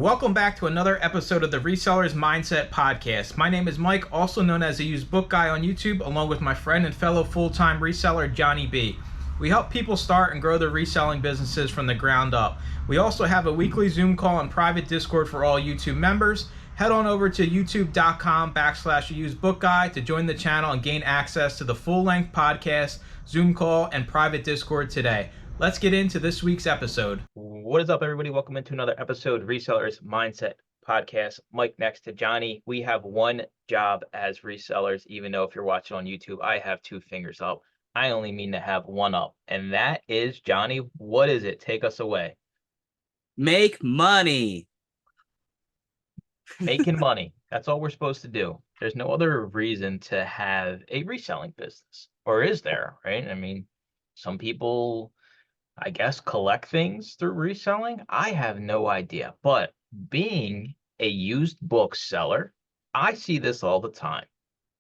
Welcome back to another episode of the Resellers Mindset Podcast. My name is Mike, also known as the Used Book Guy on YouTube, along with my friend and fellow full-time reseller, Johnny B. We help people start and grow their reselling businesses from the ground up. We also have a weekly Zoom call and private Discord for all YouTube members. Head on over to youtube.com/usedbookguy to join the channel and gain access to the full-length podcast, Zoom call, and private Discord today. Let's get into this week's episode. What is up, everybody? Welcome into another episode of Resellers Mindset Podcast. Mike next to Johnny. We have one job as resellers, even though if you're watching on YouTube, I have two fingers up. I only mean to have one up, and that is, Johnny, what is it? Take us away. Make money. Making money. That's all we're supposed to do. There's no other reason to have a reselling business. Or is there, right? I mean, some people, I guess, collect things through reselling. I have no idea. But being a used book seller, I see this all the time.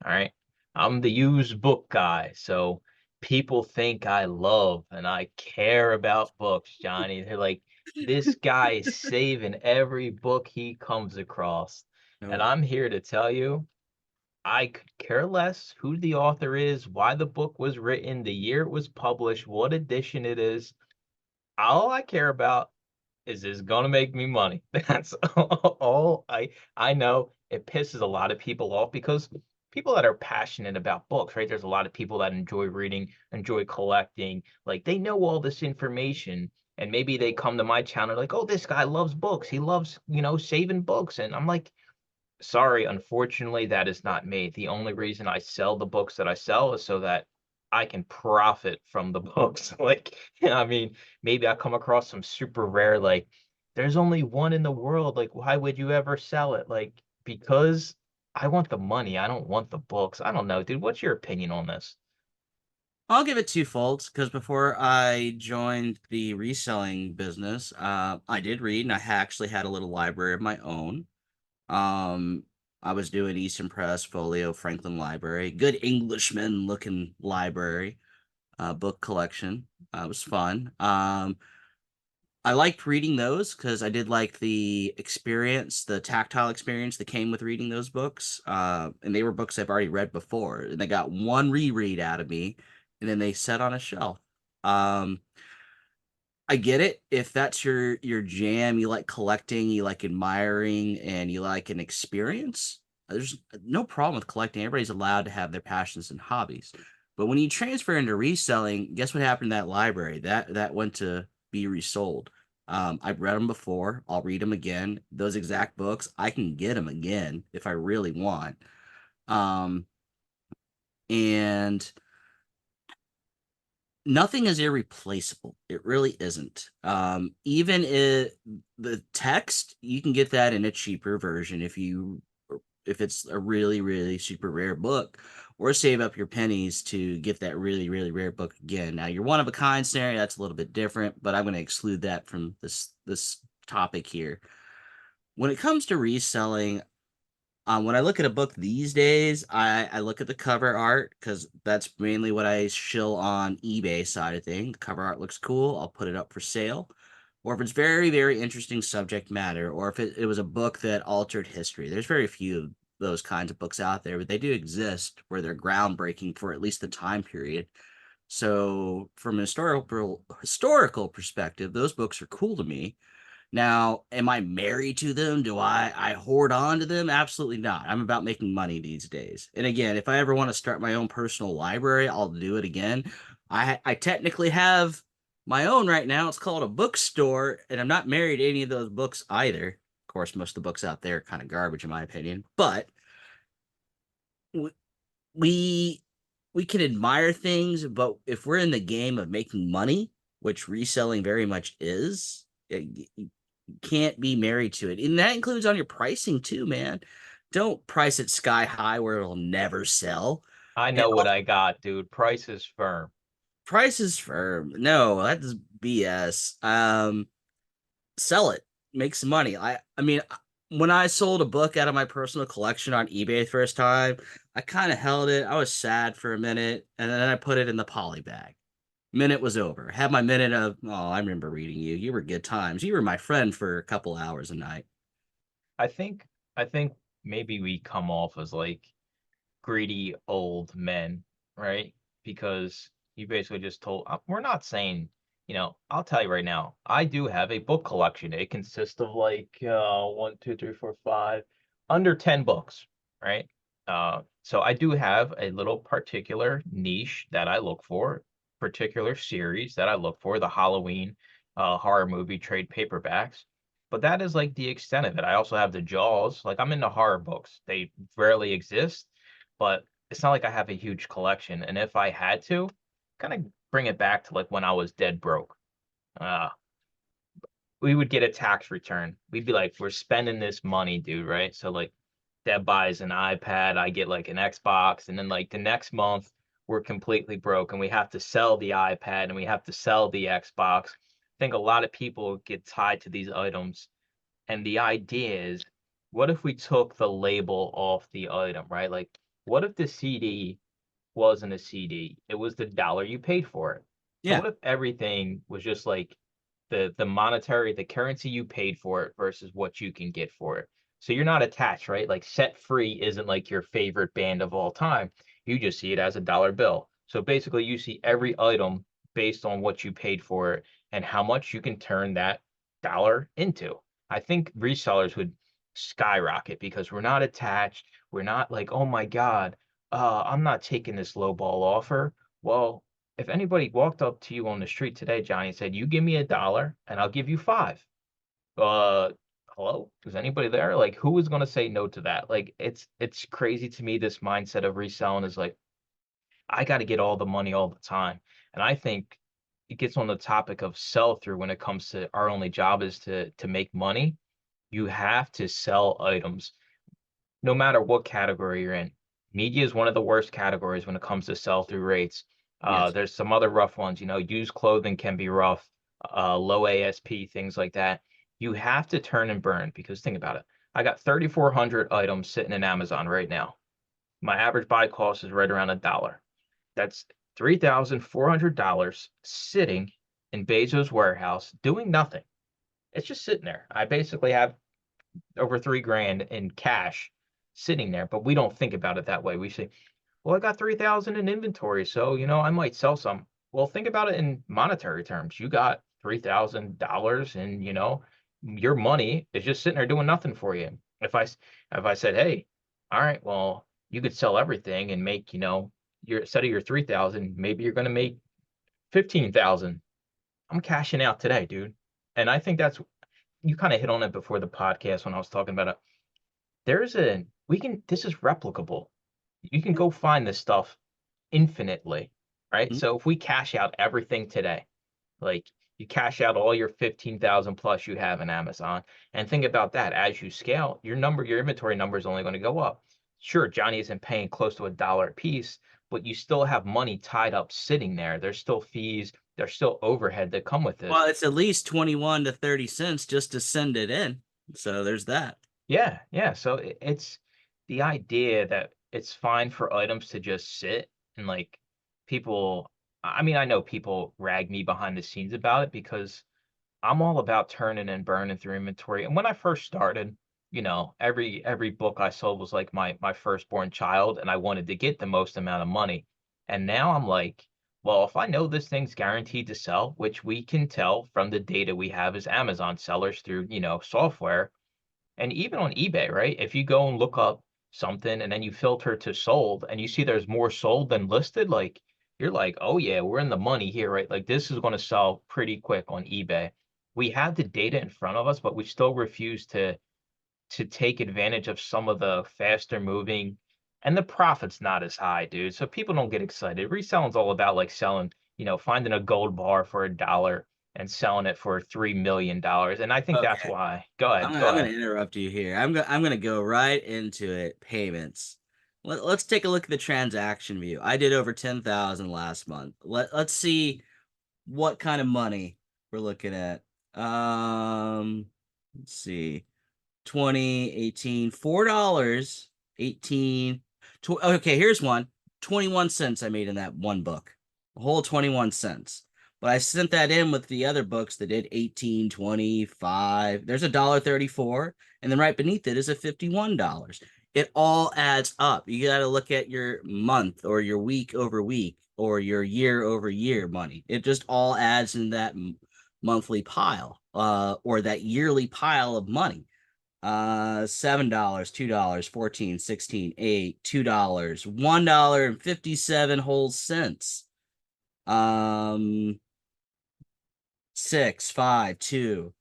All right. I'm the used book guy. So people think I love and I care about books, Johnny. They're like, this guy is saving every book he comes across. And I'm here to tell you, I could care less who the author is, why the book was written, the year it was published, what edition it is. All I care about is it's gonna make me money. That's all I know. It pisses a lot of people off because people that are passionate about books, right? There's a lot of people that enjoy reading, enjoy collecting, like they know all this information, and maybe they come to my channel like, oh, this guy loves books. He loves, saving books. And I'm like, sorry, unfortunately, that is not me. The only reason I sell the books that I sell is so that I can profit from the books. Like, I mean, maybe I come across some super rare, like, there's only one in the world. Like, why would you ever sell it? Like, because I want the money. I don't want the books. I don't know, dude. What's your opinion on this? I'll give it twofold because before I joined the reselling business, I did read and I actually had a little library of my own. I was doing Eastern Press, Folio, Franklin Library, good Englishman looking library, book collection. It was fun. I liked reading those because I did like the experience, the tactile experience that came with reading those books. And they were books I've already read before. And they got one reread out of me, and then they sat on a shelf. I get it. If that's your jam, you like collecting, you like admiring, and you like an experience, there's no problem with collecting. Everybody's allowed to have their passions and hobbies. But when you transfer into reselling, guess what happened to that library? That went to be resold. I've read them before. I'll read them again. Those exact books, I can get them again if I really want. And nothing is irreplaceable. It really isn't. Even the text, you can get that in a cheaper version if it's a really, really super rare book, or save up your pennies to get that really, really rare book again. Now, your one of a kind scenario, that's a little bit different, but I'm going to exclude that from this topic here. When it comes to reselling, when I look at a book these days, I look at the cover art because that's mainly what I shill on eBay side of things. The cover art looks cool. I'll put it up for sale. Or if it's very, very interesting subject matter, or if it was a book that altered history. There's very few of those kinds of books out there, but they do exist where they're groundbreaking for at least the time period. So from a historical perspective, those books are cool to me. Now, am I married to them? Do I hoard on to them? Absolutely not. I'm about making money these days. And again, if I ever want to start my own personal library, I'll do it again. I technically have my own right now. It's called a bookstore, and I'm not married to any of those books either. Of course, most of the books out there are kind of garbage in my opinion, but we we can admire things, but if we're in the game of making money, which reselling very much is, you can't be married to it. And that includes on your pricing too, man. Don't price it sky high where it'll never sell. I And know what I got, dude. Price is firm. price is firm. No, that's BS. Sell it, make some money. I mean, when I sold a book out of my personal collection on eBay the first time, I kind of held it. I was sad for a minute, and then I put it in the poly bag. Minute was over. Had my minute of, oh, I remember reading you. You were good times. You were my friend for a couple hours a night. I think I think maybe we come off as like greedy old men, right? Because you basically just told, we're not saying, I'll tell you right now, I do have a book collection. It consists of like one, two, three, four, five, under 10 books, right? So I do have a little particular niche that I look for, particular series that I look for, the Halloween horror movie trade paperbacks. But that is like the extent of it. I also have the Jaws. Like I'm into horror books. They rarely exist, but it's not like I have a huge collection. And if I had to, kind of bring it back to like when I was dead broke. Uh, we would get a tax return. We'd be like, we're spending this money, dude, right? So like Deb buys an iPad, I get like an Xbox, and then like the next month we're completely broke and we have to sell the iPad and we have to sell the Xbox. I think a lot of people get tied to these items. And the idea is, what if we took the label off the item, right? Like, what if the CD wasn't a CD? It was the dollar you paid for it. So Yeah. what if everything was just like the currency you paid for it versus what you can get for it? So you're not attached, right? Like Set Free isn't like your favorite band of all time. You just see it as a dollar bill. So basically you see every item based on what you paid for it and how much you can turn that dollar into. I think resellers would skyrocket because we're not attached. We're not like, oh my God, I'm not taking this low ball offer. Well, if anybody walked up to you on the street today, Johnny, and said, you give me $1 and I'll give you five. Uh, hello? Is anybody there? Like, who is going to say no to that? Like, it's crazy to me, this mindset of reselling is like, I got to get all the money all the time. And I think it gets on the topic of sell through when it comes to our only job is to make money. You have to sell items no matter what category you're in. Media is one of the worst categories when it comes to sell through rates. Yes. There's some other rough ones, used clothing can be rough, low ASP, things like that. You have to turn and burn because think about it. I got 3,400 items sitting in Amazon right now. My average buy cost is right around $1. That's $3,400 sitting in Bezos' warehouse doing nothing. It's just sitting there. I basically have over 3 grand in cash sitting there, but we don't think about it that way. We say, well, I got 3,000 in inventory, so I might sell some. Well, think about it in monetary terms. You got $3,000 and your money is just sitting there doing nothing for you. If I said, hey, all right, well, you could sell everything and make, your instead of your 3,000, maybe you're gonna make 15,000. I'm cashing out today, dude. And I think that's you kind of hit on it before the podcast when I was talking about it. This is replicable. You can go find this stuff infinitely, right? Mhm. So if we cash out everything today, like you cash out all your 15,000 plus you have in Amazon, and think about that as you scale, your inventory number is only going to go up. Sure, Johnny isn't paying close to $1 a piece, but you still have money tied up sitting there. There's still fees, there's still overhead that come with this. Well, it's at least 21 to 30 cents just to send it in. So there's that. Yeah, yeah. So it's the idea that it's fine for items to just sit and like people. I mean, I know people rag me behind the scenes about it because I'm all about turning and burning through inventory. And when I first started, every book I sold was like my firstborn child, and I wanted to get the most amount of money. And now I'm like, well, if I know this thing's guaranteed to sell, which we can tell from the data we have as Amazon sellers through, software and even on eBay, right? If you go and look up something and then you filter to sold and you see there's more sold than listed, like you're like, oh yeah, we're in the money here, right? Like this is going to sell pretty quick on eBay. We have the data in front of us, but we still refuse to take advantage of some of the faster moving and the profit's not as high, dude. So people don't get excited. Reselling's all about like selling, finding a gold bar for $1 and selling it for $3 million. And I think that's Okay. why. Go I'm ahead, gonna, go I'm gonna ahead. interrupt you here. I'm gonna go right into it. Payments. Let's take a look at the transaction view. I did over 10,000 last month. Let's see what kind of money we're looking at. Let's see. 2018, $4, 18. Okay, here's one. 21 cents I made in that one book. A whole 21 cents. But I sent that in with the other books that did 18, 25. There's $1.34, and then right beneath it is a $51. It all adds up. You got to look at your month or your week over week or your year over year money. It just all adds in that monthly pile, or that yearly pile of money. $7, $2, 14, 16, 8, $2, $1.57 whole cents. 6, 5, 2.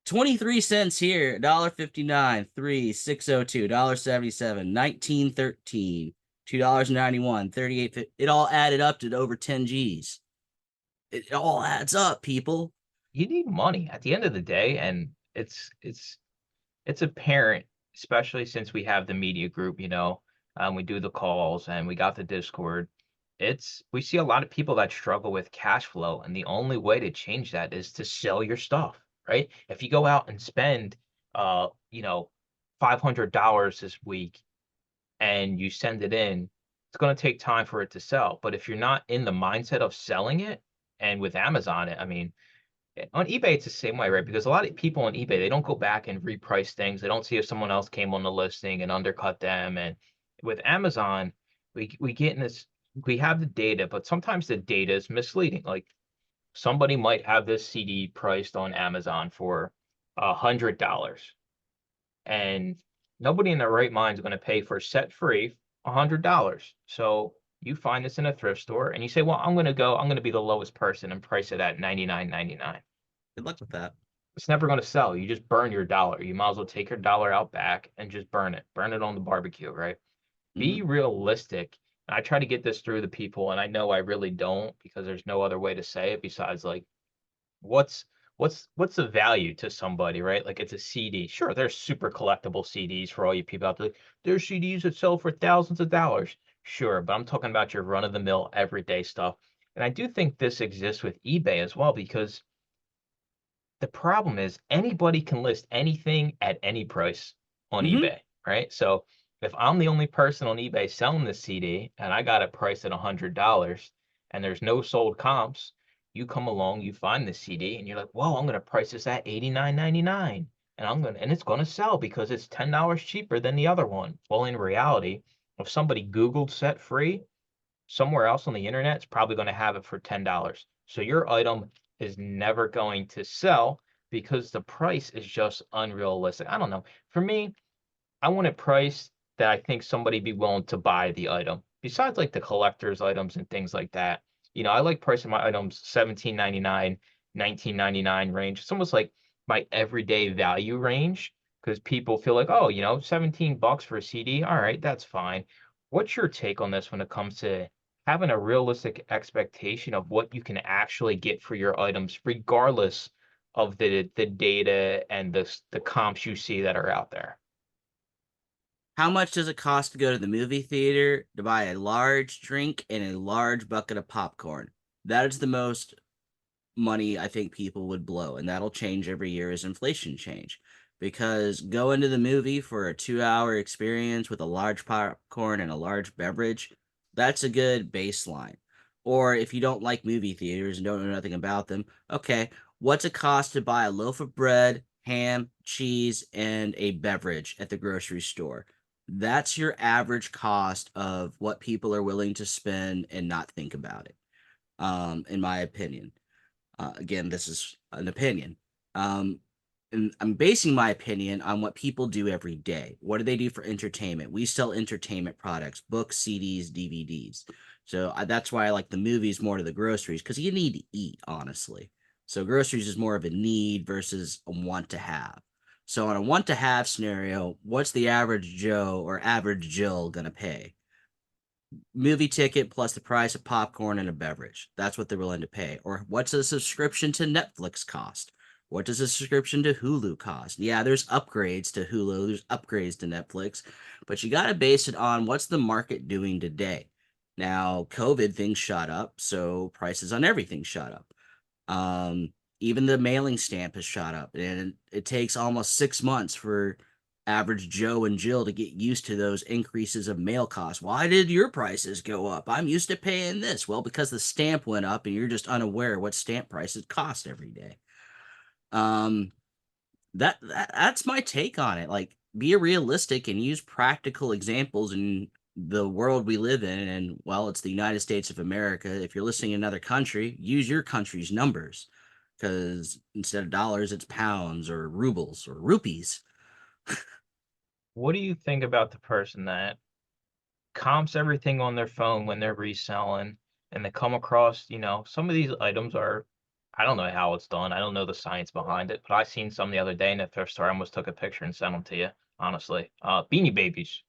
23 cents here, $1.59, 3, 602, $1.77, 1913, $2.91, 38. It all added up to over 10 G's. It all adds up, people. You need money at the end of the day, and it's apparent, especially since we have the media group, we do the calls and we got the Discord. We see a lot of people that struggle with cash flow, and the only way to change that is to sell your stuff, right? If you go out and spend, $500 this week and you send it in, it's going to take time for it to sell. But if you're not in the mindset of selling it, and with Amazon, I mean, on eBay, it's the same way, right? Because a lot of people on eBay, they don't go back and reprice things. They don't see if someone else came on the listing and undercut them. And with Amazon, we get in this, we have the data, but sometimes the data is misleading. Like somebody might have this CD priced on Amazon for $100, and nobody in their right mind is going to pay for set free $100. So you find this in a thrift store and you say, well, I'm going to be the lowest person and price it at $99.99. Good luck with that. It's never going to sell. You just burn your dollar. You might as well take your dollar out back and just burn it. Burn it on the barbecue, right? Be realistic. I try to get this through the people, and I know I really don't, because there's no other way to say it besides like, what's what's the value to somebody, right? Like it's a CD. Sure, there's super collectible CDs for all you people out there. There's CDs that sell for thousands of dollars. Sure, but I'm talking about your run-of-the-mill everyday stuff. And I do think this exists with eBay as well, because the problem is anybody can list anything at any price on Mm-hmm. eBay, right? So if I'm the only person on eBay selling this CD and I got it priced at $100 and there's no sold comps, you come along, you find this CD and you're like, whoa, I'm gonna price this at $89.99. And it's gonna sell because it's $10 cheaper than the other one. Well, in reality, if somebody Googled set free, somewhere else on the internet is probably going to have it for $10. So your item is never going to sell because the price is just unrealistic. I don't know. For me, I want a price that I think somebody be willing to buy the item. Besides like the collector's items and things like that. I like pricing my items 17.99, 19.99 range. It's almost like my everyday value range, because people feel like, oh, $17 for a CD. All right, that's fine. What's your take on this when it comes to having a realistic expectation of what you can actually get for your items, regardless of the data and the comps you see that are out there? How much does it cost to go to the movie theater to buy a large drink and a large bucket of popcorn? That is the most money I think people would blow, and that'll change every year as inflation change. Because going to the movie for a 2 hour experience with a large popcorn and a large beverage, that's a good baseline. Or if you don't like movie theaters and don't know nothing about them, okay, what's it cost to buy a loaf of bread, ham, cheese, and a beverage at the grocery store? That's your average cost of what people are willing to spend and not think about it, in my opinion. Again, this is an opinion. Um, and I'm basing my opinion on what people do every day. What do they do for entertainment? We sell entertainment products, books, CDs, DVDs. So that's why I like the movies more to the groceries, because you need to eat, honestly. So groceries is more of a need versus a want to have. So on a want to have scenario, what's the average Joe or average Jill gonna pay? Movie ticket plus the price of popcorn and a beverage. That's what they're willing to pay. Or what's a subscription to Netflix cost? What does a subscription to Hulu cost? Yeah, there's upgrades to Hulu, there's upgrades to Netflix, but you got to base it on what's the market doing today. Now, COVID things shot up, so prices on everything shot up. Even the mailing stamp has shot up, and it takes almost 6 months for average Joe and Jill to get used to those increases of mail costs. Why did your prices go up? I'm used to paying this. Well, because the stamp went up and you're just unaware what stamp prices cost every day. Um, that's my take on it. Like, be realistic and use practical examples in the world we live in. And well, it's the United States of America. If you're listening in another country, use your country's numbers, because instead of dollars, it's pounds or rubles or rupees. What do you think about the person that comps everything on their phone when they're reselling and they come across, some of these items are, I don't know how it's done. I don't know the science behind it, but I seen some the other day in a thrift store. I almost took a picture and sent them to you, honestly. Beanie Babies.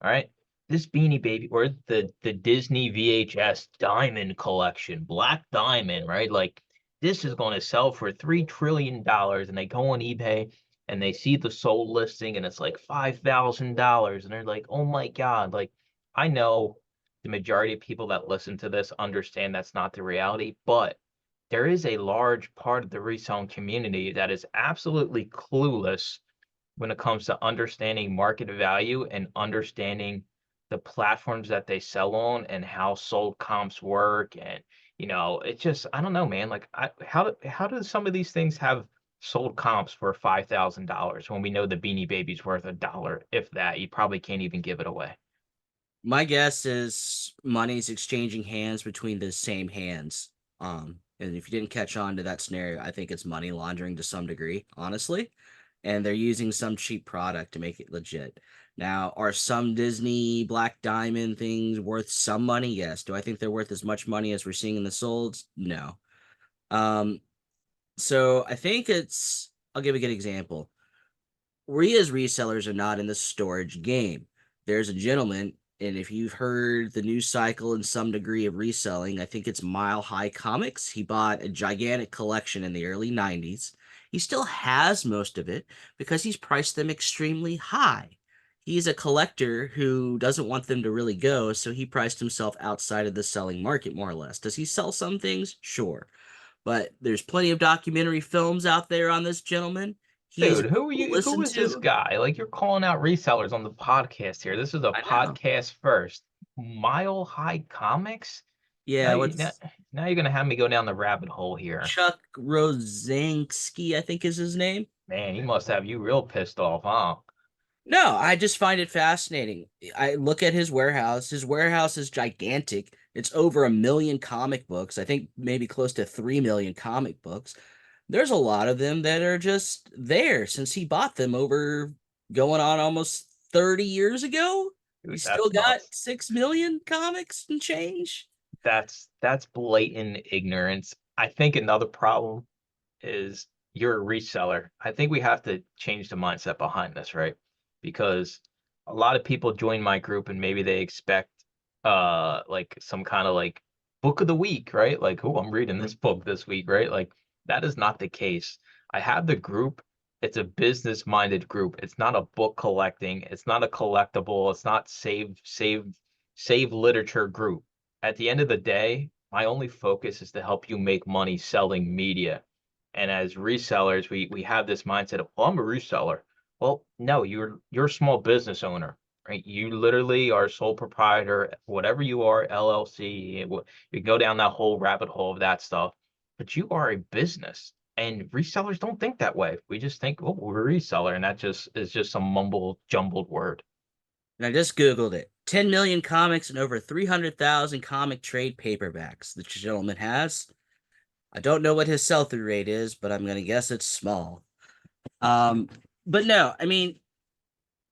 All right. This Beanie Baby or the Disney VHS Diamond Collection, Black Diamond, right? Like this is going to sell for $3 trillion, and they go on eBay and they see the sold listing and it's like $5,000, and they're like, "Oh my God!" Like I know the majority of people that listen to this understand that's not the reality, but there is a large part of the reselling community that is absolutely clueless when it comes to understanding market value and understanding the platforms that they sell on and how sold comps work. And it's just, I don't know, man. Like how do some of these things have sold comps for $5,000 when we know the Beanie Baby's worth $1, if that? You probably can't even give it away. My guess is money's exchanging hands between the same hands. And if you didn't catch on to that scenario, I think it's money laundering to some degree, honestly. And they're using some cheap product to make it legit. Now, are some Disney Black Diamond things worth some money? Yes. Do I think they're worth as much money as we're seeing in the solds? No. Um, so I think I'll give a good example. We as resellers are not in the storage game. There's a gentleman, and if you've heard the news cycle in some degree of reselling, I think it's Mile High Comics. He bought a gigantic collection in the early 90s. He still has most of it because he's priced them extremely high. He's a collector who doesn't want them to really go, so he priced himself outside of the selling market, more or less. Does he sell some things? Sure. But there's plenty of documentary films out there on this gentleman. He's Dude, well who listened is this to. guy? Like you're calling out resellers on the podcast here. This is a I know. podcast first. Mile High Comics? Now Yeah, you now, what's now you're gonna have me go down the rabbit hole here. Chuck Rosansky, I think is his name. Man, he must have you real pissed off, huh? No, I just find it fascinating. I look at his warehouse. His warehouse is gigantic. It's over 1 million comic books. I think maybe close to 3 million comic books. There's a lot of them that are just there since he bought them over going on almost 30 years ago. Dude, He's still that's got nuts. 6 million comics and change. That's blatant ignorance. I think another problem is you're a reseller. I think we have to change the mindset behind this, right? Because a lot of people join my group and maybe they expect like some kind of like book of the week, right? Like, oh, I'm reading this book this week, right? Like that is not the case. I have the group. It's a business minded group. It's not a book collecting. It's not a collectible. It's not save literature group. At the end of the day, my only focus is to help you make money selling media. And as resellers, we have this mindset of, well, I'm a reseller. Well, no, you're a small business owner, right? You literally are sole proprietor, whatever you are, LLC. You go down that whole rabbit hole of that stuff, but you are a business. And resellers don't think that way. We just think, oh, we're a reseller, and that just is just some mumbled, jumbled word. And I just Googled it. 10 million comics and over 300,000 comic trade paperbacks the gentleman has. I don't know what his sell-through rate is, but I'm gonna guess it's small. Um, but no, I mean,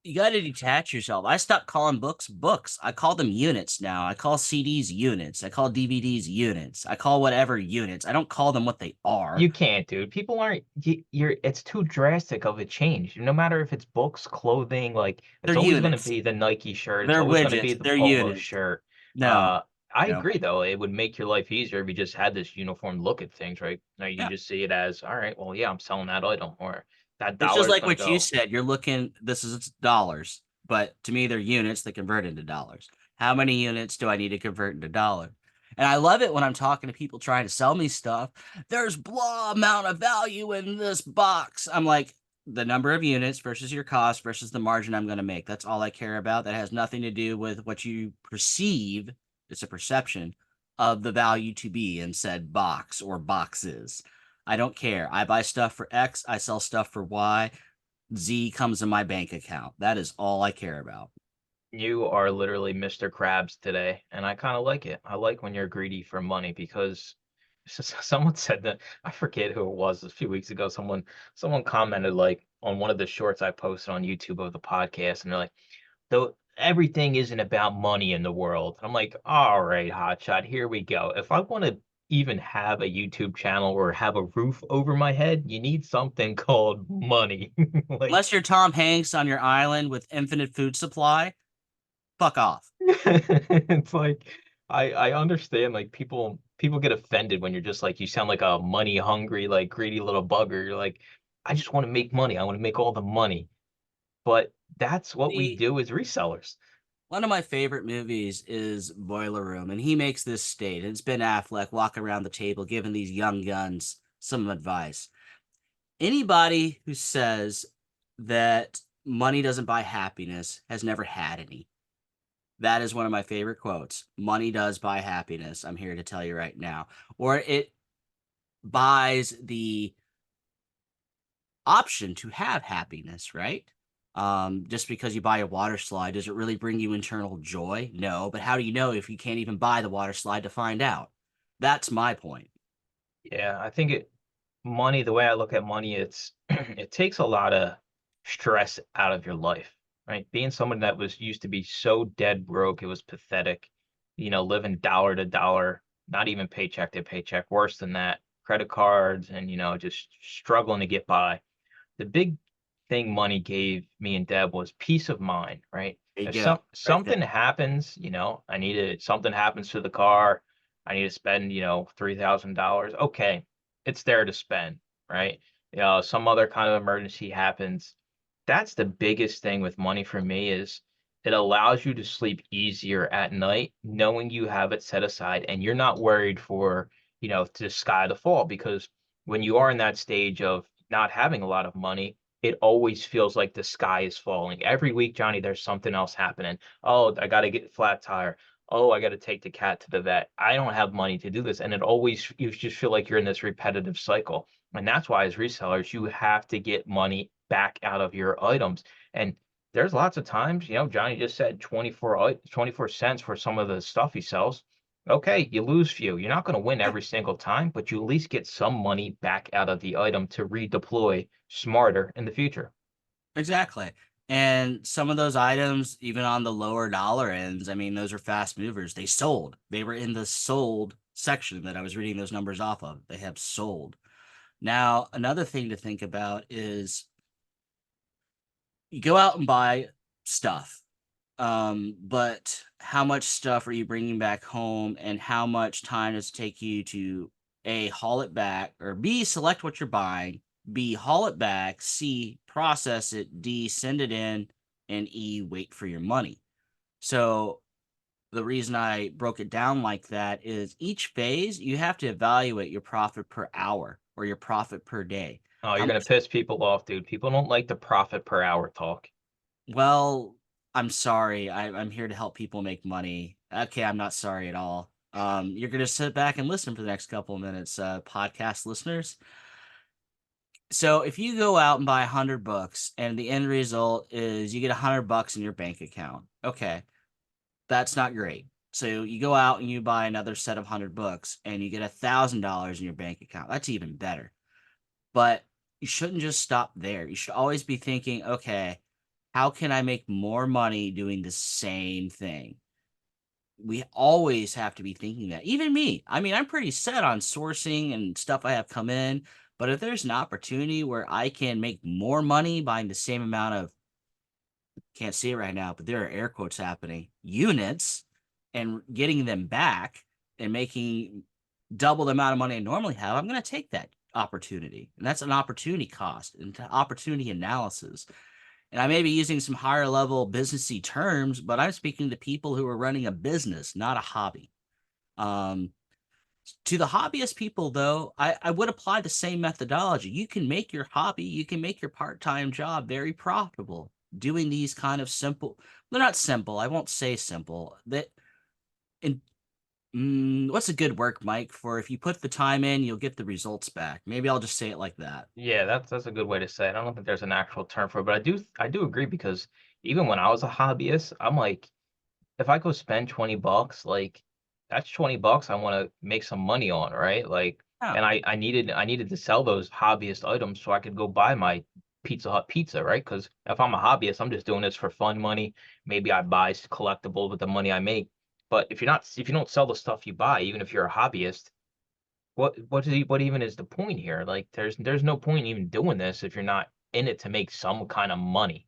you got to detach yourself. I stopped calling books books. I call them units now. I call CDs units. I call DVDs units. I call whatever units. I don't call them what they are. You can't, dude. People aren't. You're. It's too drastic of a change. No matter if it's books, clothing, like They're it's always going to units. be the Nike shirt. It's They're always going to be widgets. the They're polo units. shirt. No, I no, agree, though. It would make your life easier if you just had this uniform look at things, right? Now you no. just see it as, all right, well, yeah, I'm selling that item, or that It's dollar just is like going to what you go. said. You're looking, this is dollars, but to me, they're units that convert into dollars. How many units do I need to convert into dollar? And I love it when I'm talking to people trying to sell me stuff. There's blah amount of value in this box. I'm like, the number of units versus your cost versus the margin I'm going to make. That's all I care about. That has nothing to do with what you perceive. It's a perception of the value to be in said box or boxes. I don't care. I buy stuff for X, I sell stuff for Y. Z comes in my bank account. That is all I care about. You are literally Mr. Krabs today, and I kind of like it. I like when you're greedy for money because someone said that, I forget who it was a few weeks ago. Someone commented like on one of the shorts I posted on YouTube of the podcast, and they're like, though everything isn't about money in the world. I'm like, all right, hotshot, here we go. If I want to even have a YouTube channel or have a roof over my head, you need something called money. Like, Unless you're Tom Hanks on your island with infinite food supply, fuck off. it's like I understand like people get offended when you're just like you sound like a money hungry, like greedy little bugger. You're like, I just want to make money. I want to make all the money. But that's what we See, do as resellers. one of my favorite movies is Boiler Room, and he makes this state. It's Ben Affleck walking around the table giving these young guns some advice. Anybody who says that money doesn't buy happiness has never had any. That is one of my favorite quotes. Money does buy happiness. I'm here to tell you right now. Or it buys the option to have happiness, right? Just because you buy a water slide, does it really bring you internal joy? No, but how do you know if you can't even buy the water slide to find out? That's my point. Yeah, I think money, the way I look at money, it's it takes a lot of stress out of your life, right? Being someone that was used to be so dead broke, it was pathetic, living dollar to dollar, not even paycheck to paycheck, worse than that, credit cards and, just struggling to get by. The big thing money gave me and Deb was peace of mind, right? There you If go. Right there. something happens, something happens to the car, I need to spend, $3,000. Okay, it's there to spend, right? Some other kind of emergency happens. That's the biggest thing with money for me is it allows you to sleep easier at night, knowing you have it set aside and you're not worried for, the sky to fall because when you are in that stage of not having a lot of money, it always feels like the sky is falling. Every week, Johnny, there's something else happening. Oh, I got to get a flat tire. Oh, I got to take the cat to the vet. I don't have money to do this. And it always, you just feel like you're in this repetitive cycle. And that's why, as resellers, you have to get money back out of your items. And there's lots of times, Johnny just said 24 cents for some of the stuff he sells. Okay, you lose few. You're not going to win Yeah, every single time, but you at least get some money back out of the item to redeploy smarter in the future. exactly. And some of those items, even on the lower dollar ends, I mean, those are fast movers. They sold. They were in the sold section that I was reading those numbers off of. They have sold. Now, another thing to think about is you go out and buy stuff. But how much stuff are you bringing back home, and how much time does it take you to A, haul it back, or B, select what you're buying, B, haul it back, C, process it, D, send it in, and E, wait for your money. So the reason I broke it down like that is each phase you have to evaluate your profit per hour or your profit per day. Oh, How you're going to much piss people off, dude. People don't like the profit per hour talk. Well, I'm sorry. I'm here to help people make money. Okay, I'm not sorry at all. You're gonna sit back and listen for the next couple of minutes, podcast listeners. So if you go out and buy 100 books and the end result is you get 100 bucks in your bank account, okay, that's not great. So you go out and you buy another set of 100 books and you get $1,000 in your bank account. That's even better. But you shouldn't just stop there. You should always be thinking, okay, how can I make more money doing the same thing? We always have to be thinking that. Even me. I mean, I'm pretty set on sourcing and stuff I have come in, but if there's an opportunity where I can make more money buying the same amount of, can't see it right now, but there are air quotes happening, units, and getting them back and making double the amount of money I normally have, I'm going to take that opportunity. And that's an opportunity cost and opportunity analysis. And I may be using some higher level businessy terms, but I'm speaking to people who are running a business, not a hobby. Um, To the hobbyist people, though, I would apply the same methodology. You can make your hobby, you can make your part-time job very profitable doing these kind of simple, they're not simple, I won't say simple. That in what's a good work, Mike, for if you put the time in, you'll get the results back. Maybe I'll just say it like that. Yeah, that's a good way to say it. I don't think there's an actual term for it, but I do agree because even when I was a hobbyist, I'm like, if I go spend 20 bucks, like that's 20 bucks I want to make some money on, right? Like, Yeah. and I needed to sell those hobbyist items so I could go buy my Pizza Hut pizza, right? Because if I'm a hobbyist, I'm just doing this for fun money. Maybe I buy collectibles with the money I make. But if you don't sell the stuff you buy, even if you're a hobbyist, what even is the point here? Like, there's no point even doing this if you're not in it to make some kind of money.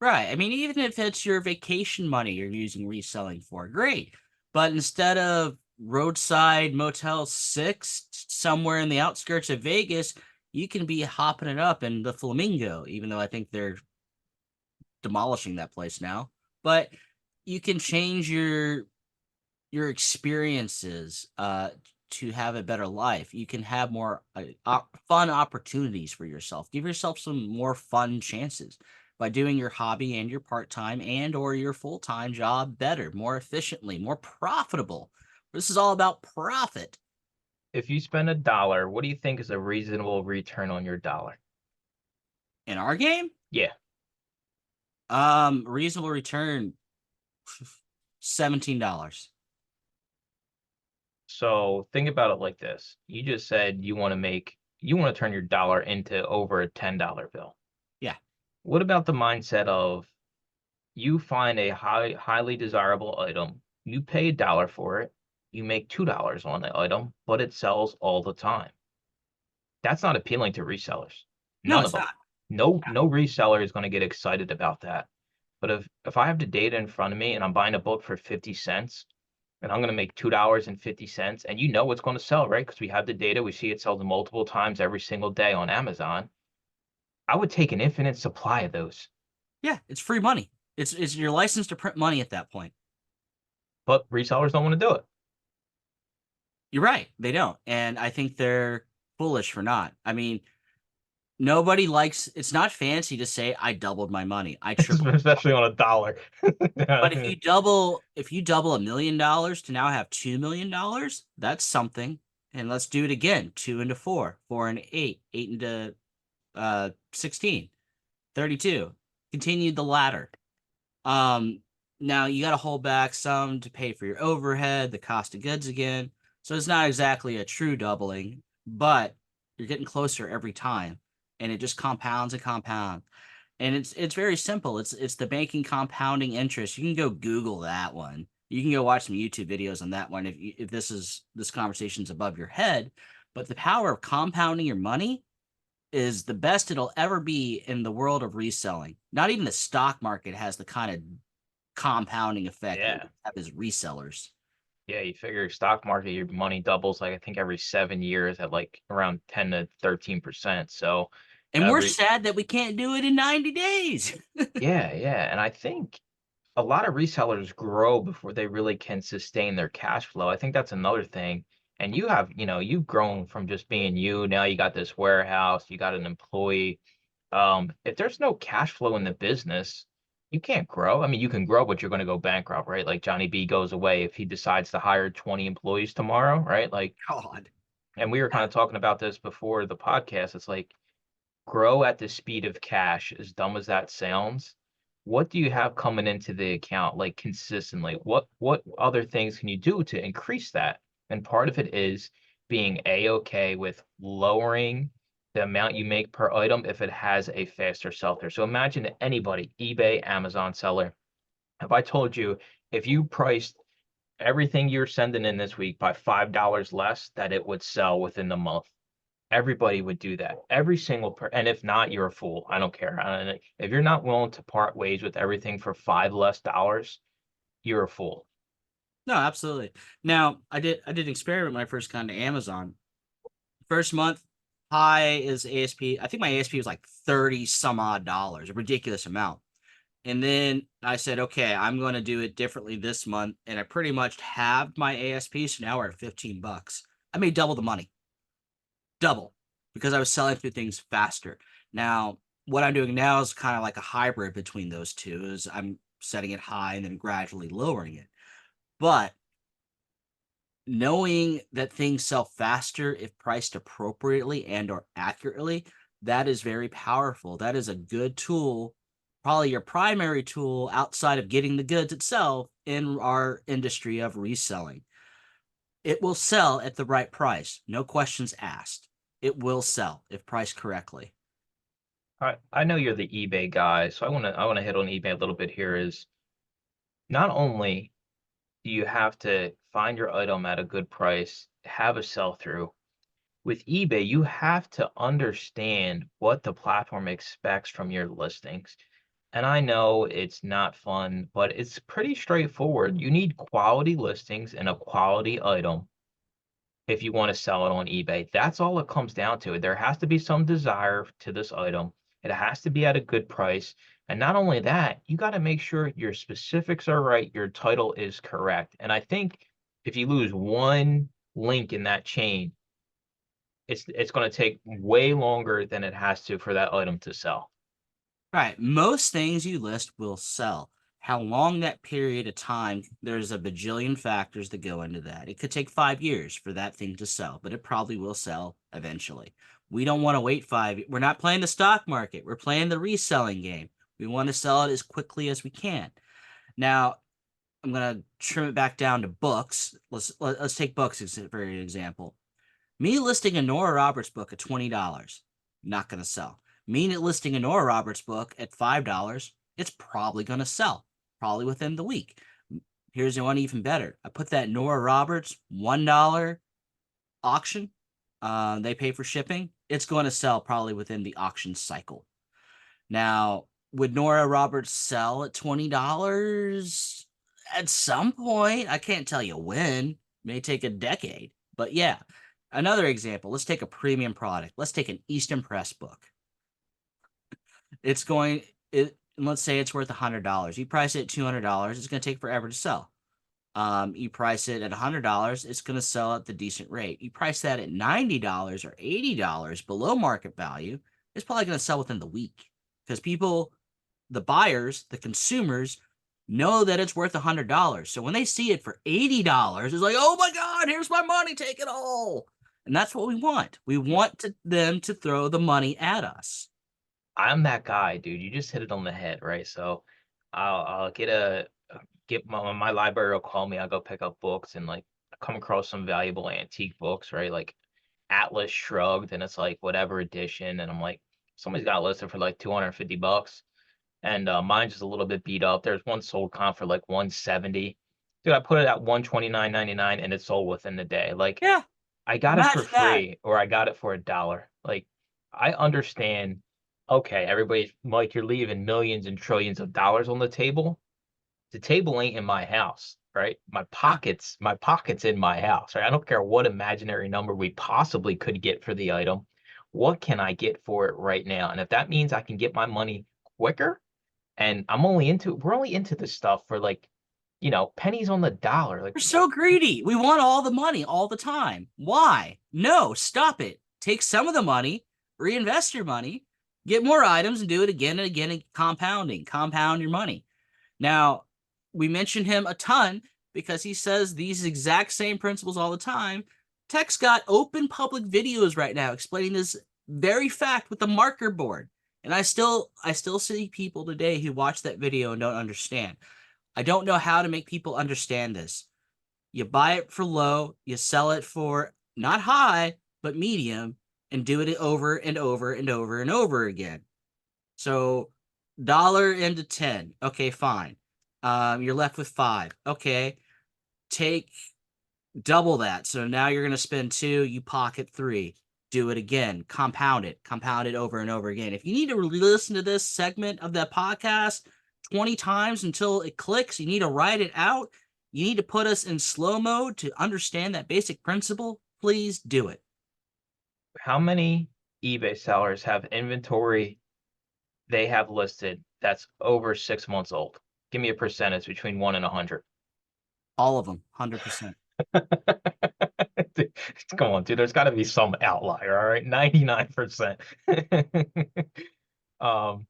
Right. I mean, even if it's your vacation money you're using reselling for, great. But instead of roadside Motel 6 somewhere in the outskirts of Vegas, you can be hopping it up in the Flamingo, even though I think they're demolishing that place now. But you can change your experiences to have a better life. You can have more fun opportunities for yourself. Give yourself some more fun chances by doing your hobby and your part-time and or your full-time job better, more efficiently, more profitable. This is all about profit. If you spend $1, what do you think is a reasonable return on your dollar? In our game, Yeah. reasonable return $17. So think about it like this. You just said you want to turn your dollar into over a $10 bill. Yeah. What about the mindset of you find a highly desirable item, you pay $1 for it, you make $2 on the item, but it sells all the time. That's not appealing to resellers. No, None of it's them. not. No reseller is going to get excited about that. But if I have the data in front of me and I'm buying a book for 50 cents and I'm going to make $2.50 and you know it's going to sell, right? Because we have the data, we see it sells multiple times every single day on Amazon. I would take an infinite supply of those. Yeah, it's free money. It's your license to print money at that point. But resellers don't want to do it. You're right. They don't. And I think they're foolish for not. I mean, nobody likes it's not fancy to say I doubled my money. I tripled. Especially on a dollar. But if you double $1 million to now have $2 million, that's something. And let's do it again. 2 into 4, 4 into 8, 8 into 16, 32. Continue the ladder. Um, Now you got to hold back some to pay for your overhead, the cost of goods again. So it's not exactly a true doubling, but you're getting closer every time, and it just compounds and compounds. And it's very simple. It's the banking compounding interest. You can go Google that one. You can go watch some YouTube videos on that one if this conversation's above your head. But the power of compounding your money is the best it'll ever be in the world of reselling. Not even the stock market has the kind of compounding effect that we Yeah. have as resellers. Yeah, you figure stock market, your money doubles like I think every 7 years at like around 10 to 13%. So And we're every sad that we can't do it in 90 days. yeah, yeah. And I think a lot of resellers grow before they really can sustain their cash flow. I think that's another thing. And you've grown from just being you. Now you got this warehouse, you got an employee. If there's no cash flow in the business, you can't grow. I mean, you can grow, but you're going to go bankrupt, right? Like Johnny B goes away if he decides to hire 20 employees tomorrow, right? Like, God. and we were kind of talking about this before the podcast. It's like grow at the speed of cash, as dumb as that sounds. What do you have coming into the account like consistently? What other things can you do to increase that? And part of it is being a-okay with lowering the amount you make per item if it has a faster sell through. So imagine anybody, eBay, Amazon seller. If I told you if you priced everything you're sending in this week by $5 less, that it would sell within the month. Everybody would do that. Every single and if not, you're a fool. I don't care. If you're not willing to part ways with everything for $5 less, you're a fool. No, absolutely. Now, I did an experiment when I first got into Amazon. First month, high is ASP. I think my ASP was like 30 some odd dollars, a ridiculous amount. And then I said, okay, I'm going to do it differently this month. And I pretty much halved my ASP. So now we're at $15. I made double the money, double, because I was selling through things faster. Now, what I'm doing now is kind of like a hybrid between those two, is I'm setting it high and then gradually lowering it. But knowing that things sell faster if priced appropriately and or accurately, that is very powerful. That is a good tool, probably your primary tool outside of getting the goods itself in our industry of reselling. It will sell at the right price, no questions asked. It will sell if priced correctly. I know you're the eBay guy, so I wanna hit on eBay a little bit here. Is not only do you have to find your item at a good price, have a sell through. With eBay, you have to understand what the platform expects from your listings. And I know it's not fun, but it's pretty straightforward. You need quality listings and a quality item if you want to sell it on eBay. That's all it comes down to. There has to be some desire to this item. It has to be at a good price. And not only that, you got to make sure your specifics are right, your title is correct. And I think if you lose one link in that chain, it's going to take way longer than it has to for that item to sell. Right. Most things you list will sell. How long that period of time, there's a bajillion factors that go into that. It could take 5 years for that thing to sell, but it probably will sell eventually. We don't want to wait We're not playing the stock market. We're playing the reselling game. We want to sell it as quickly as we can. Now, I'm gonna trim it back down to books. Let's take books for an example. Me listing a Nora Roberts book at $20, not going to sell. Me listing a Nora Roberts book at $5, it's probably going to sell, probably within the week. Here's one even better. I put that Nora Roberts $1 auction. They pay for shipping. It's going to sell probably within the auction cycle. Now, would Nora Roberts sell at $20? At some point? I can't tell you when. It may take a decade. But yeah, another example. Let's take a premium product. Let's take an Eastern Press book. It's going it let's say it's worth $100. You price it at $200, it's going to take forever to sell. You price it at $100, it's going to sell at the decent rate. You price that at $90 or $80 below market value, it's probably going to sell within the week because people, the buyers, the consumers, know that it's worth $100. So when they see it for $80, it's like, oh my God, here's my money, take it all. And that's what we want. We want them to throw the money at us. I'm that guy, dude. You just hit it on the head, right? So I'll get my library will call me. I'll go pick up books and like I come across some valuable antique books, right? Like Atlas Shrugged, and it's like whatever edition, and I'm like, somebody's got it listed for like $250, and mine's just a little bit beat up. There's one sold comp for like 170. Dude, I put it at 129.99 and it sold within the day. Like Yeah, I got it for imagine that. free or I got it for $1. Like I understand, okay, everybody's like you're leaving millions and trillions of dollars on the table. The table ain't in my house, right? Yeah. My pocket's in my house, right? I don't care what imaginary number we possibly could get for the item. What can I get for it right now? And if that means I can get my money quicker, and we're only into this stuff for like, pennies on the dollar. Like We're so greedy. We want all the money all the time. Why? No, stop it. Take some of the money, reinvest your money, get more items, and do it again and again and compounding. Compound your money. Now, we mention him a ton because he says these exact same principles all the time. Tech's got open public videos right now explaining this very fact with the marker board. And I still see people today who watch that video and don't understand. I don't know how to make people understand this. You buy it for low, you sell it for not high, but medium, and do it over and over and over and over again. So dollar into 10. Okay, fine. You're left with 5. Okay, take double that. So now you're going to spend 2, you pocket 3. Do it again. Compound it over and over again. If you need to listen to this segment of that podcast 20 times until it clicks, you need to write it out. You need to put us in slow mode to understand that basic principle. Please do it. how many eBay sellers have inventory they have listed that's over 6 months old? Give me a percentage between 1 and 100. All of them, 100%. Come on, dude. There's got to be some outlier. All right, 99%. um,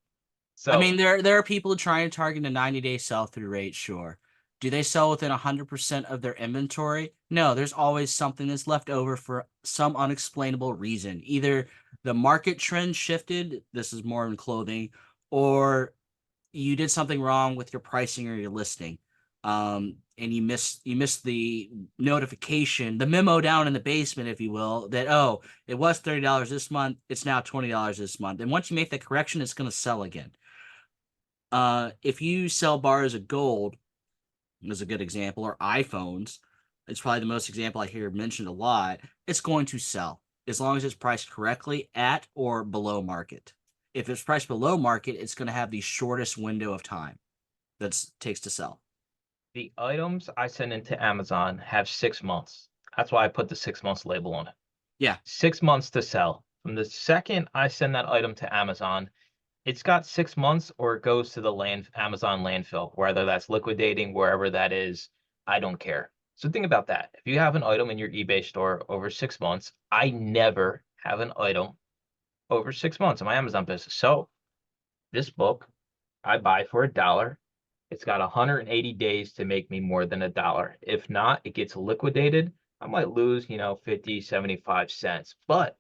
I mean, so there are people trying to target a 90-day sell-through rate, sure. Do they sell within 100% of their inventory? No, there's always something that's left over for some unexplainable reason. Either the market trend shifted, this is more in clothing, or you did something wrong with your pricing or your listing. And you missed the notification, the memo down in the basement, if you will, that oh, it was $30 this month, it's now $20 this month. And once you make that correction, it's gonna sell again. If you sell bars of gold, is a good example, or iPhones, it's probably the most example I hear mentioned a lot. It's going to sell as long as it's priced correctly at or below market. If it's priced below market, it's going to have the shortest window of time that takes to sell. the items I send into Amazon have 6 months. That's why I put the 6 months label on it. Yeah. 6 months to sell. From the second I send that item to Amazon, it's got 6 months or it goes to the Amazon landfill, whether that's liquidating, wherever that is, I don't care. So think about that. If you have an item in your eBay store over 6 months, I never have an item over 6 months in my Amazon business. So this book I buy for $1. It's got 180 days to make me more than $1. If not, it gets liquidated. I might lose, 50, 75 cents. But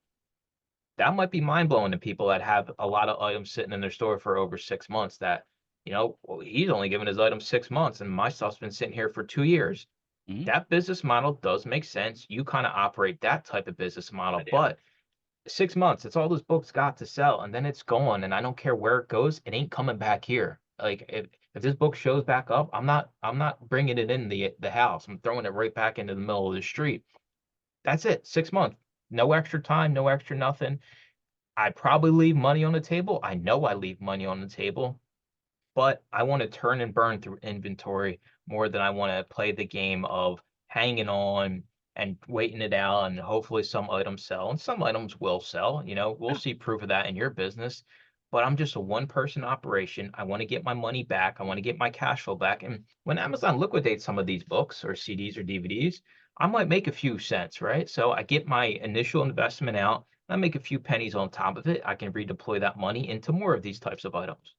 that might be mind blowing to people that have a lot of items sitting in their store for over 6 months that, well, he's only given his items 6 months and my stuff's been sitting here for 2 years. Mhm. That business model does make sense. You kind of operate that type of business model, but 6 months, it's all this book's got to sell, and then it's gone. And I don't care where it goes, it ain't coming back here. Like if this book shows back up, I'm not bringing it in the house. I'm throwing it right back into the middle of the street. That's it. 6 months. No extra time, no extra nothing. I probably leave money on the table. I know I leave money on the table, but I want to turn and burn through inventory more than I want to play the game of hanging on and waiting it out and hopefully some items sell and some items will sell. We'll Yeah. see proof of that in your business. But I'm just a one person operation. I want to get my money back. I want to get my cash flow back. And when Amazon liquidates some of these books or CDs or DVDs, I might make a few cents, right? So I get my initial investment out. I make a few pennies on top of it. I can redeploy that money into more of these types of items.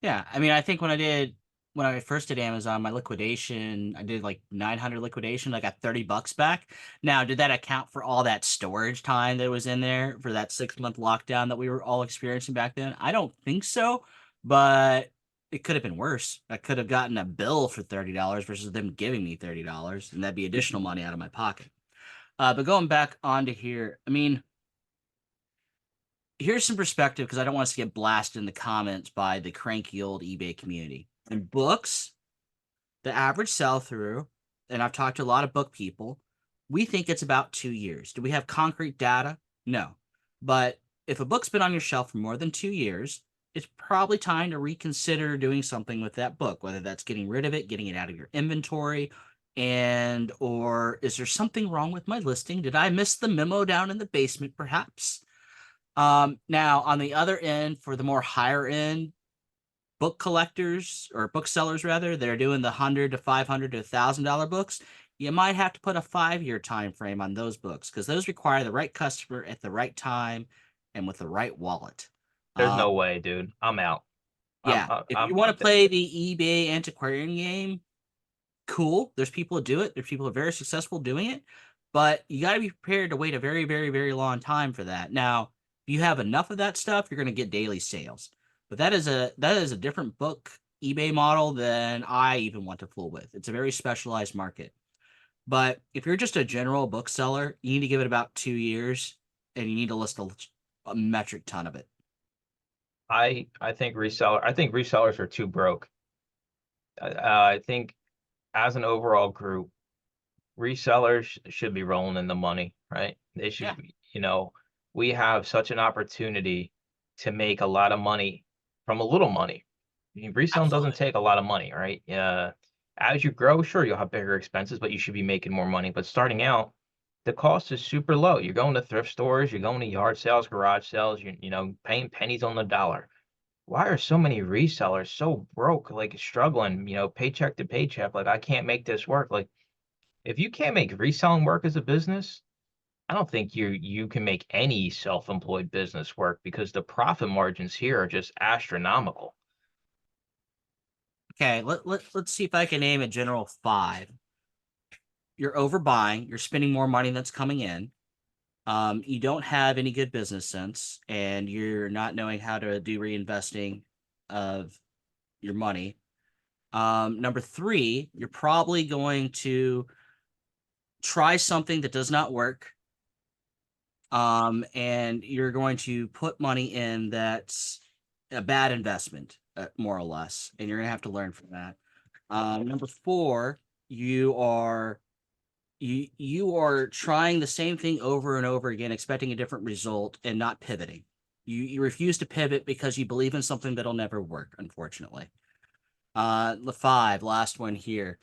Yeah, I mean, I think when I first did Amazon, my liquidation, I did like 900 liquidation. I got $30 back. Now, did that account for all that storage time that was in there for that 6 month lockdown that we were all experiencing back then? I don't think so, but it could have been worse. I could have gotten a bill for $30 versus them giving me $30, and that'd be additional money out of my pocket. But going back onto here, I mean, here's some perspective because I don't want us to get blasted in the comments by the cranky old eBay community. In books, the average sell through, and I've talked to a lot of book people, we think it's about 2 years. Do we have concrete data? No. But if a book's been on your shelf for more than 2 years, it's probably time to reconsider doing something with that book, whether that's getting rid of it, getting it out of your inventory, and or is there something wrong with my listing? Did I miss the memo down in the basement, perhaps? Now on the other end, for the more higher end book collectors or booksellers rather, they're doing the 100 to 500 to $1,000 books. You might have to put a 5 year time frame on those books because those require the right customer at the right time and with the right wallet. There's no Um, way, dude. I'm out. I'm yeah, I'm if you I'm, want I'm to play the eBay antiquarian game, cool. There's people who do it. There's people who are very successful doing it, but you got to be prepared to wait a very, very, very long time for that. Now, if you have enough of that stuff, you're going to get daily sales. But that is a different book eBay model than I even want to fool with. It's a very specialized market. But if you're just a general bookseller, you need to give it about 2 years, and you need to list a metric ton of it. I think resellers are too broke. I think as an overall group, resellers should be rolling in the money, right? They should Yeah, be, we have such an opportunity to make a lot of money from a little money. I mean, reselling doesn't absolutely. take a lot of money, right? As you grow, sure, you'll have bigger expenses, but you should be making more money. But starting out, the cost is super low. You're going to thrift stores, you're going to yard sales, garage sales, paying pennies on the dollar. why are so many resellers so broke, like struggling, paycheck to paycheck? Like, I can't make this work. Like, if you can't make reselling work as a business, I don't think you can make any self-employed business work because the profit margins here are just astronomical. Okay, let's see if I can name a general five. You're overbuying, you're spending more money that's coming in. You don't have any good business sense, and you're not knowing how to do reinvesting of your money. Number three, you're probably going to try something that does not work. And you're going to put money in that's a bad investment, more or less, and you're gonna have to learn from that. Number four, you are trying the same thing over and over again, expecting a different result and not pivoting. You refuse to pivot because you believe in something that'll never work, unfortunately. The five, last one here.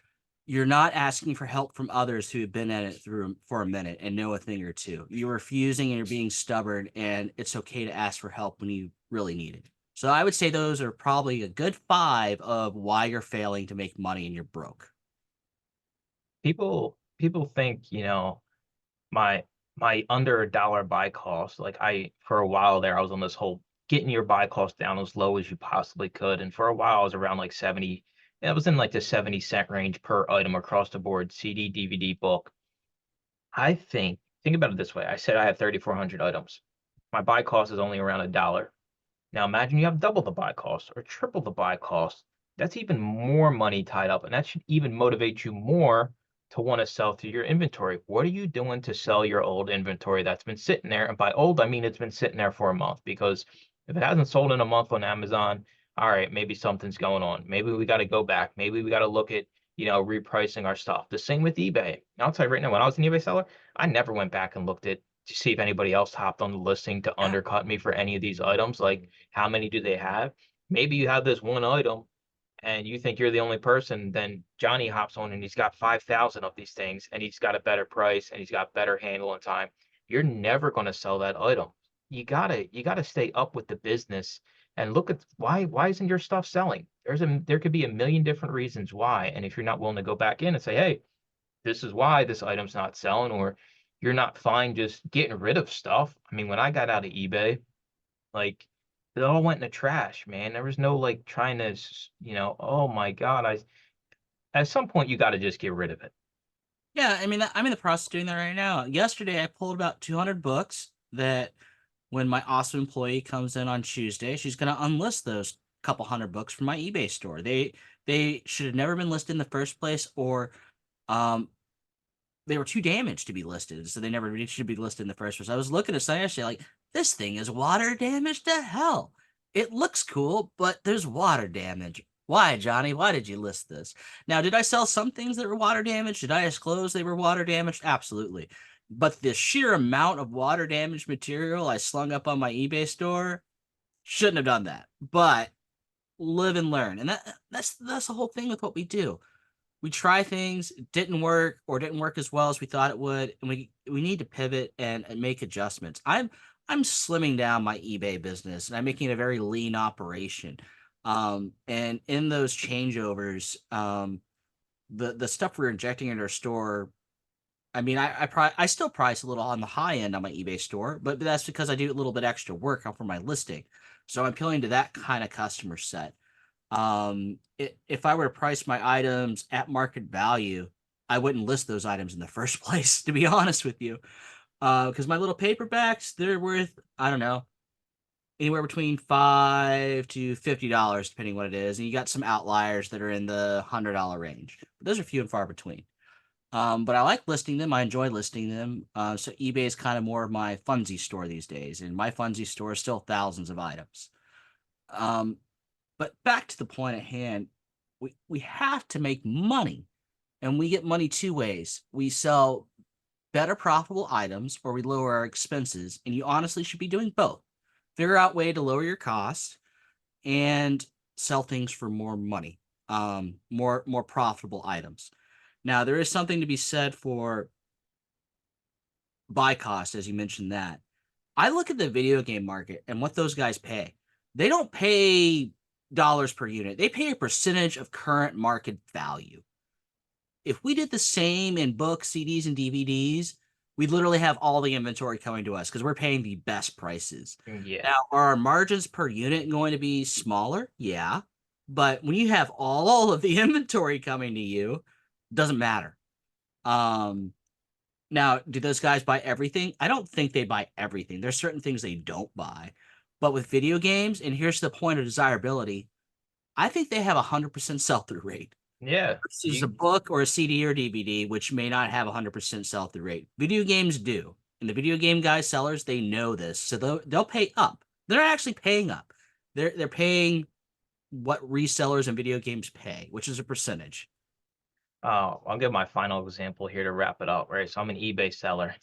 You're not asking for help from others who have been at it through for a minute and know a thing or two. You're refusing and you're being stubborn, and it's okay to ask for help when you really need it. So I would say those are probably a good five of why you're failing to make money and you're broke. People think, my my under a dollar buy cost, like for a while there, I was on this whole getting your buy cost down as low as you possibly could. And for a while I was around like 70, and it was in like the 70 cent range per item across the board, CD, DVD, book. Think about it this way. I said I have 3,400 items. My buy cost is only around a dollar. Now imagine you have double the buy cost or triple the buy cost. That's even more money tied up, and that should even motivate you more to want to sell through your inventory. What are you doing to sell your old inventory that's been sitting there? And by old, I mean it's been sitting there for a month, because if it hasn't sold in a month on Amazon, all right, maybe something's going on. Maybe we got to go back. Maybe we got to look at, repricing our stuff. The same with eBay. I'll tell you right now, when I was an eBay seller, I never went back and looked at to see if anybody else hopped on the listing to Yeah. undercut me for any of these items. Like, how many do they have? Maybe you have this one item and you think you're the only person, then Johnny hops on and he's got 5,000 of these things and he's got a better price and he's got better handle and time. You're never going to sell that item. You gotta stay up with the business and look at why isn't your stuff selling? There could be a million different reasons why. And if you're not willing to go back in and say, hey, this is why this item's not selling, or you're not fine just getting rid of stuff. I mean, when I got out of eBay, like, it all went in the trash, man. There was no like trying to, oh my God, at some point you got to just get rid of it. Yeah, I mean, I'm in the process of doing that right now. Yesterday, I pulled about 200 books that when my awesome employee comes in on Tuesday, she's going to unlist those couple hundred books from my eBay store. They should have never been listed in the first place, or um, they were too damaged to be listed, so they never really should be listed in the first place. I was looking at something yesterday, like, this thing is water damaged to hell. It looks cool, but there's water damage. Why, Johnny? Why did you list this? Now, did I sell some things that were water damaged? Did I disclose they were water damaged? Absolutely. But the sheer amount of water damaged material I slung up on my eBay store, shouldn't have done that. But live and learn. And that's the whole thing with what we do. We try things, it didn't work, or didn't work as well as we thought it would, and we need to pivot and make adjustments. I'm slimming down my eBay business, and I'm making it a very lean operation. And in those changeovers, the stuff we're injecting into our store, I mean, I still price a little on the high end on my eBay store, but that's because I do a little bit extra work for my listing. So I'm appealing to that kind of customer set. If I were to price my items at market value, I wouldn't list those items in the first place, to be honest with you. Because my little paperbacks, they're worth, I don't know, anywhere between $5 to $50, depending what it is. And you got some outliers that are in the $100 range. But those are few and far between. But I like listing them. I enjoy listing them. So eBay is kind of more of my funsy store these days, and my funsy store is still thousands of items. Um, but back to the point at hand, we have to make money, and we get money two ways. We sell better profitable items, or we lower our expenses, and you honestly should be doing both. Figure out a way to lower your costs and sell things for more money, more profitable items. Now, there is something to be said for buy cost, as you mentioned that. I look at the video game market and what those guys pay. They don't pay dollars per unit. They pay a percentage of current market value. If we did the same in books, CDs, and DVDs, we'd literally have all the inventory coming to us because we're paying the best prices. Yeah. Now, are our margins per unit going to be smaller? Yeah. But when you have all of the inventory coming to you, it doesn't matter. Um, Now, do those guys buy everything? I don't think they buy everything. There's certain things they don't buy. But with video games, and here's the point of desirability, I think they have a 100% sell-through rate Yeah. versus a book or a CD or DVD, which may not have a 100% sell-through rate. Video games do. And the video game guys, sellers, they know this. So they'll pay up. They're not actually paying up. They're paying what resellers and video games pay, which is a percentage. I'll give my final example here to wrap it up, right? So I'm an eBay seller.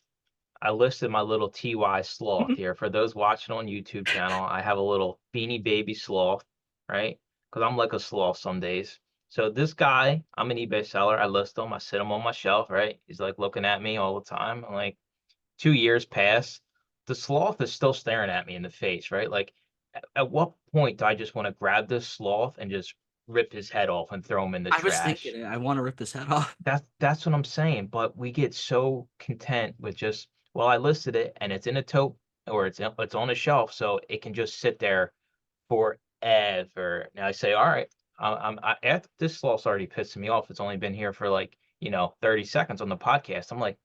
I listed my little TY sloth here. For those watching on YouTube channel, I have a little beanie baby sloth, right? Because I'm like a sloth some days. So this guy, I'm an eBay seller. I list him. I sit him on my shelf, right? He's like looking at me all the time. I'm like, 2 years pass. The sloth is still staring at me in the face, right? Like, at what point do I just want to grab this sloth and just rip his head off and throw him in the I was thinking, trash? I want to rip his head off. That's what I'm saying. But we get so content with just, well, I listed it and it's in a tote or it's on a shelf, so it can just sit there forever. Now I say, all right, after this sloth's already pissing me off. It's only been here for like 30 seconds on the podcast. I'm like,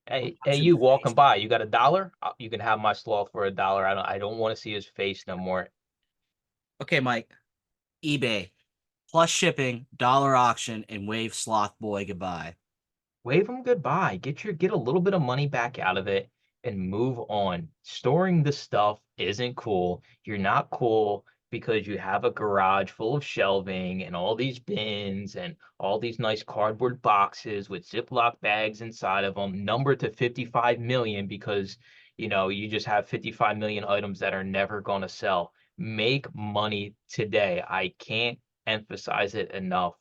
hey, It's in you the walking face. by, you got $1? You can have my sloth for $1. I don't want to see his face no more. Okay, Mike. eBay plus shipping, dollar auction, and wave sloth boy goodbye. Wave them goodbye. Get a little bit of money back out of it and move on. Storing the stuff isn't cool. You're not cool because you have a garage full of shelving and all these bins and all these nice cardboard boxes with Ziploc bags inside of them, numbered to 55 million because you just have 55 million items that are never going to sell. Make money today. I can't emphasize it enough.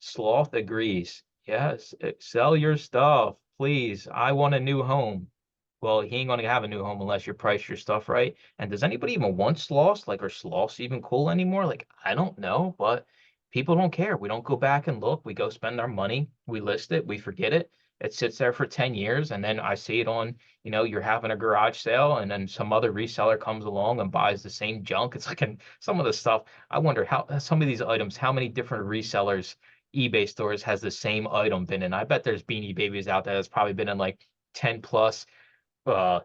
Sloth agrees. Yes, sell your stuff, please. I want a new home. Well, he ain't gonna have a new home unless you price your stuff right. And does anybody even want sloths? Like, are sloths even cool anymore? Like, I don't know, but people don't care. We don't go back and look. We go spend our money. We list it. We forget it. It sits there for 10 years, and then I see it on, you're having a garage sale, and then some other reseller comes along and buys the same junk. It's like some of the stuff. I wonder how some of these items, how many different resellers eBay stores has the same item been in. I bet there's Beanie Babies out there that's probably been in like 10 plus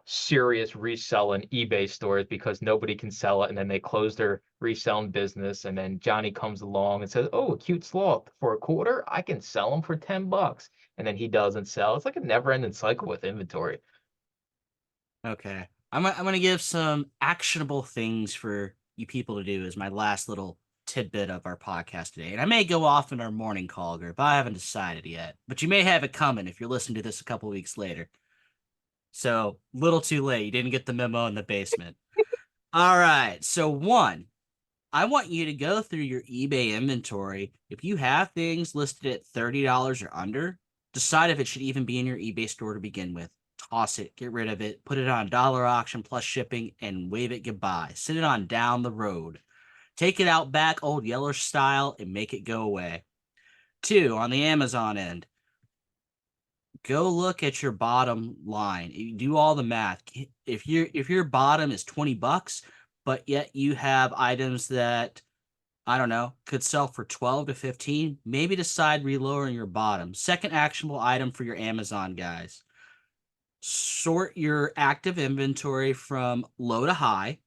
serious reselling eBay stores because nobody can sell it, and then they close their reselling business, and then Johnny comes along and says, "Oh, a cute sloth for a quarter, I can sell them for $10." And then he doesn't sell. It's like a never-ending cycle with inventory. Okay. I'm gonna give some actionable things for you people to do as my last little tidbit of our podcast today. And I may go off in our morning call group. I haven't decided yet. But you may have it coming if you're listening to this a couple weeks later. So little too late. You didn't get the memo in the basement. All right. So one, I want you to go through your eBay inventory. If you have things listed at $30 or under, decide if it should even be in your eBay store to begin with. Toss it, get rid of it, put it on dollar auction plus shipping, and wave it goodbye. Send it on down the road. Take it out back, old Yeller style, and make it go away. Two, on the Amazon end, go look at your bottom line. You do all the math. If your bottom is $20, but yet you have items that I don't know, could sell for 12 to 15, maybe decide relowering your bottom. Second actionable item for your Amazon guys. Sort your active inventory from low to high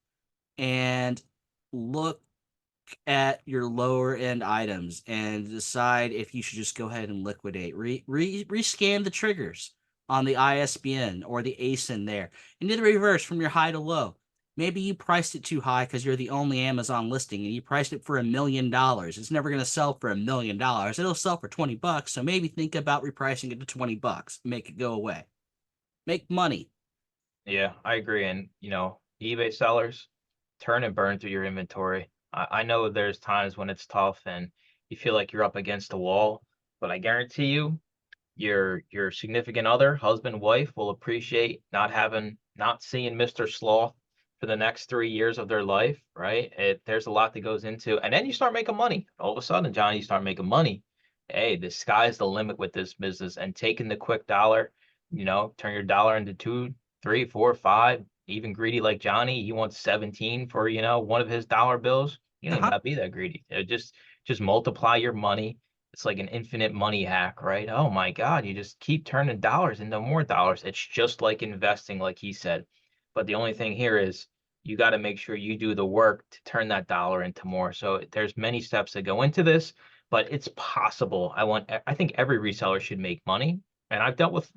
and look at your lower end items and decide if you should just go ahead and liquidate. Rescan the triggers on the ISBN or the ASIN there. And do the reverse from your high to low. Maybe you priced it too high because you're the only Amazon listing and you priced it for $1 million. It's never going to sell for $1 million. It'll sell for 20 bucks. So maybe think about repricing it to 20 bucks. Make it go away. Make money. Yeah, I agree. And eBay sellers, turn and burn through your inventory. I know there's times when it's tough and you feel like you're up against the wall, but I guarantee you, your significant other, husband, wife, will appreciate not seeing Mr. Sloth for the next 3 years of their life, right? There's a lot that goes into, and then you start making money. All of a sudden, Johnny, you start making money. Hey, the sky's the limit with this business, and taking the quick dollar, turn your dollar into 2, 3, 4, 5. Even greedy like Johnny, he wants 17 for, one of his dollar bills. You don't even Uh-huh. gotta be that greedy. Just multiply your money. It's like an infinite money hack, right? Oh my God, you just keep turning dollars into more dollars. It's just like investing, like he said. But the only thing here is you got to make sure you do the work to turn that dollar into more. So there's many steps that go into this, but it's possible. I think every reseller should make money. And I've dealt with,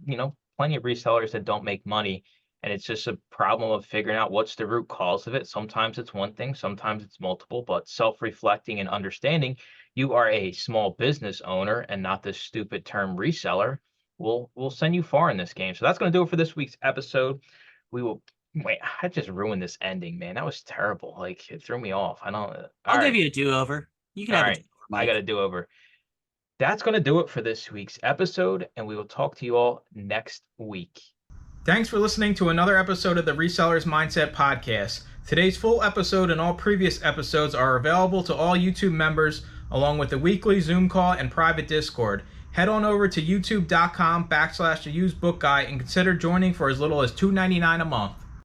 plenty of resellers that don't make money. And it's just a problem of figuring out what's the root cause of it. Sometimes it's one thing, sometimes it's multiple, but self-reflecting and understanding you are a small business owner and not this stupid term reseller will send you far in this game. So that's going to do it for this week's episode. We will wait. I just ruined this ending, man. That was terrible. Like it threw me off. I don't. I'll All give right, you a do-over. You can all have a right. do-over, I got to Mike. do over. That's going to do it for this week's episode, and we will talk to you all next week. Thanks for listening to another episode of the Resellers Mindset Podcast. Today's full episode and all previous episodes are available to all YouTube members, along with the weekly Zoom call and private Discord. Head on over to youtube.com/the used book guy and consider joining for as little as $2.99 a month.